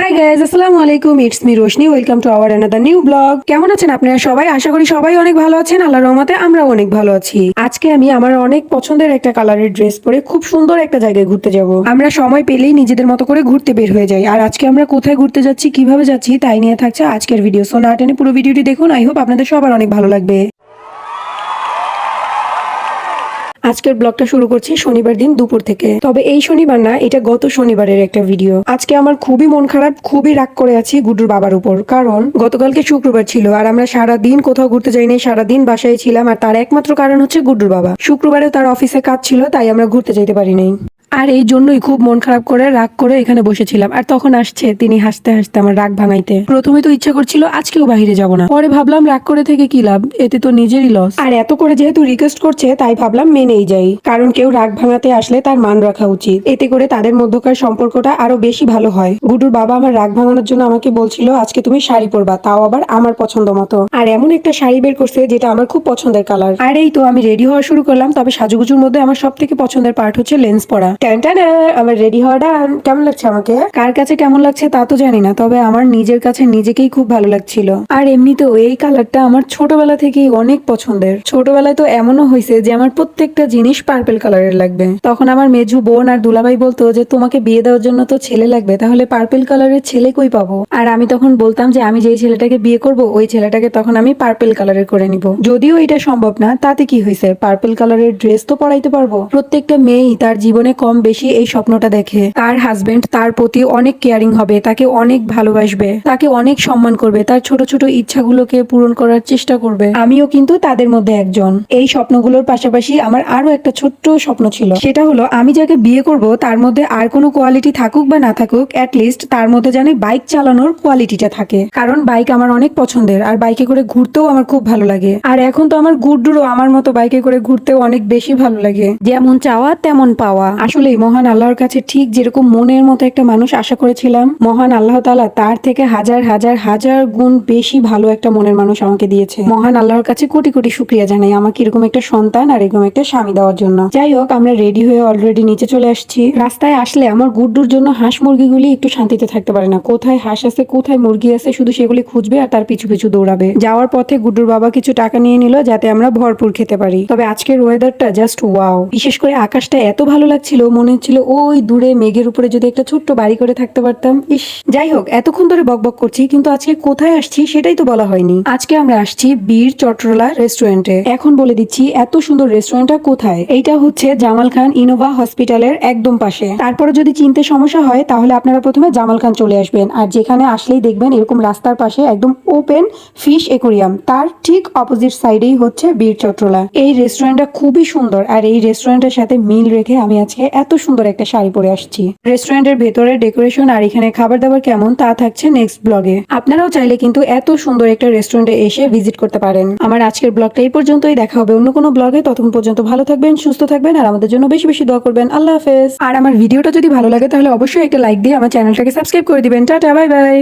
Hi guys, আসসালামু আলাইকুম। It's me Roshni. Welcome to our another new blog. কেমন আছেন আপনারা সবাই? আশা করি সবাই অনেক ভালো আছেন। আল্লাহর রহমতে আমরাও অনেক ভালো আছি। আজকে আমি আমার অনেক পছন্দের একটা কালারের ড্রেস পরে খুব সুন্দর একটা জায়গায় ঘুরতে যাব। আমরা সময় পেলেই নিজেদের মতো করে ঘুরতে বের হয়ে যাই। আর আজকে আমরা কোথায় ঘুরতে যাচ্ছি, কিভাবে যাচ্ছি তাই নিয়ে থাকছে আজকের ভিডিও। সো না টেনে পুরো ভিডিওটি দেখুন। আই হোপ আপনাদের সবার অনেক ভালো লাগবে। আজকের ব্লগটা শুরু করছি শনিবার দিন দুপুর থেকে। তবে এই শনিবার না, এটা গত শনিবারের একটা ভিডিও। আজকে আমার খুবই মন খারাপ, খুবই রাগ করে আছি গুড্ডুর বাবার উপর। কারণ গতকালকে শুক্রবার ছিল আর আমরা সারাদিন কোথাও ঘুরতে যাইনি, সারাদিন বাসায় ছিলাম। আর তার একমাত্র কারণ হচ্ছে গুড্ডুর বাবা। শুক্রবারে তার অফিসে কাজ ছিল, তাই আমরা ঘুরতে যেতে পারি নাই। আর এই জন্যই খুব মন খারাপ করে রাগ করে এখানে বসেছিলাম। আর তখন আসছে তিনি হাসতে হাসতে আমার রাগ ভাঙাইতে। প্রথমে তো ইচ্ছা করছিল আজকেও বাইরে যাব না, পরে ভাবলাম রাগ করে থেকে কি লাভ, এতে তো নিজেরই লস। আর এত করে যেহেতু রিকোয়েস্ট করছে তাই ভাবলাম মেনেই যাই। কারণ কেউ রাগ ভাঙাতে আসলে তার মান রাখা উচিত, এতে করে তাদের মধ্যকার সম্পর্কটা আরো বেশি ভালো হয়। গুডুর বাবা আমার রাগ ভাঙানোর জন্য আমাকে বলছিল আজকে তুমি শাড়ি পরবা, তাও আবার আমার পছন্দ মতো। আর এমন একটা শাড়ি বের করছে যেটা আমার খুব পছন্দের কালার। আর এই তো আমি রেডি হওয়া শুরু করলাম। তবে সাজুগুজুর মধ্যে আমার সব থেকে পছন্দের পার্ট হচ্ছে লেন্স পরা। আমার রেডি হওয়াটা কেমন লাগছে আমাকে, কার কাছে কেমন লাগছে তা তো জানি না, তবে আমার নিজের কাছে নিজেকেই খুব ভালো লাগছিল। আর এমনিতেও এই কালারটা আমার ছোটবেলা থেকেই অনেক পছন্দের। ছোটবেলায় তো এমনও হয়েছে যে আমার প্রত্যেকটা জিনিস পার্পল কালারের লাগবে। তখন আমার মেজু বোন আর দুলাভাই বলতো যে তোমাকে বিয়ে দেওয়ার জন্য তো ছেলে লাগবে, তাহলে পার্পল কালারের ছেলে কই পাবো? আর আমি তখন বলতাম যে আমি যেই ছেলেটাকে বিয়ে করব ওই ছেলেটাকে তখন আমি পার্পল কালারের করে নিব। যদিও এটা সম্ভব না, তাতে কি হয়েছে, পার্পল কালারের ড্রেস তো পরাইতে পারবো। প্রত্যেকটা মেয়েই তার জীবনে কম বেশি এই স্বপ্নটা দেখে। তার হাজবেন্ড তার প্রতি অনেক কেয়ারিং হবে, তাকে অনেক ভালোবাসবে, তাকে অনেক সম্মান করবে, তার ছোট ছোট ইচ্ছাগুলোকে পূরণ করার চেষ্টা করবে। আমিও কিন্তু তাদের মধ্যে একজন। এই স্বপ্নগুলোর পাশাপাশি আমার আরো একটা ছোট্ট স্বপ্ন ছিল, সেটা হলো আমি যাকে বিয়ে করব তার মধ্যে আর কোনো কোয়ালিটি থাকুক বা না থাকুক, অ্যাটলিস্ট তার মধ্যে জানে বাইক চালানোর কোয়ালিটিটা থাকে। কারণ বাইক আমার অনেক পছন্দের, আর বাইকে করে ঘুরতেও আমার খুব ভালো লাগে। আর এখন তো আমার গুড্ডুরও আমার মতো বাইকে করে ঘুরতেও অনেক বেশি ভালো লাগে। যেমন চাওয়া তেমন পাওয়া। আসলে মহান আল্লাহর কাছে ঠিক যেরকম মনের মতো একটা মানুষ আশা করেছিলাম, মহান আল্লাহ তাআলা তার থেকে হাজার হাজার হাজার গুণ বেশি ভালো একটা মনের মানুষ আমাকে দিয়েছে। মহান আল্লাহর কাছে কোটি কোটি শুকরিয়া জানাই আমাকে এরকম একটা সন্তান আর এরকম একটা স্বামী দেওয়ার জন্য। যাই হোক, আমরা রেডি হয়ে অলরেডি নিচে চলে আসছি। রাস্তায় আসলে আমার গুড্ডুর জন্য হাঁস মুরগিগুলি একটু শান্তিতে থাকতে পারে না। কোথায় হাঁস আছে কোথায় মুরগি আছে শুধু সেগুলি খুঁজবে আর তার পিছু পিছু দৌড়াবে। যাওয়ার পথে গুড্ডুর বাবা কিছু টাকা নিয়ে নিল যাতে আমরা ভরপুর খেতে পারি। তবে আজকের ওয়েদারটা জাস্ট ওয়াও। বিশেষ করে আকাশটা এত ভালো লাগছিল, মনে হচ্ছিল ওই দূরে মেঘের উপরে যদি একটা ছোট্ট বাড়ি করে থাকতে পারতাম। ইস, যাই হোক, এতক্ষণ ধরে বকবক করছি কিন্তু আজকে কোথায় আসছি সেটাই তো বলা হয়নি। আজকে আমরা আসছি বীর চট্টলা রেস্টুরেন্টে। এখন বলে দিচ্ছি এত সুন্দর রেস্টুরেন্টটা কোথায়। এইটা হচ্ছে জামাল খান ইনোভা হসপিটালের একদম পাশে। তারপরে যদি চিনতে সমস্যা হয় তাহলে আপনারা প্রথমে জামাল খান চলে আসবেন, আর যেখানে আসলেই দেখবেন এরকম রাস্তার পাশে একদম ওপেন ফিশ একুরিয়াম, তার ঠিক অপোজিট সাইডেই হচ্ছে বীর চট্টলা। এই রেস্টুরেন্টটা খুবই সুন্দর, আর এই রেস্টুরেন্টের সাথে মিল রেখে আমি আজকে এত সুন্দর একটা শাড়ি পরে আসছি। রেস্টুরেন্টের ভেতরে ডেকোরেশন আর এখানে খাবার দাবার কেমন তা থাকছে নেক্সট ব্লগে। আপনারাও চাইলে কিন্তু এত সুন্দর একটা রেস্টুরেন্টে এসে ভিজিট করতে পারেন। আমার আজকের ব্লগটা এই পর্যন্তই, দেখা হবে অন্য কোনো ব্লগে। ততক্ষণ পর্যন্ত ভালো থাকবেন, সুস্থ থাকবেন, আর আমাদের জন্য বেশি বেশি দোয়া করবেন। আল্লাহ হাফেজ। আর আমার ভিডিওটা যদি ভালো লাগে তাহলে অবশ্যই একটা লাইক দিয়ে আমার চ্যানেলটাকে সাবস্ক্রাইব করে দিবেন। Tata, bye bye.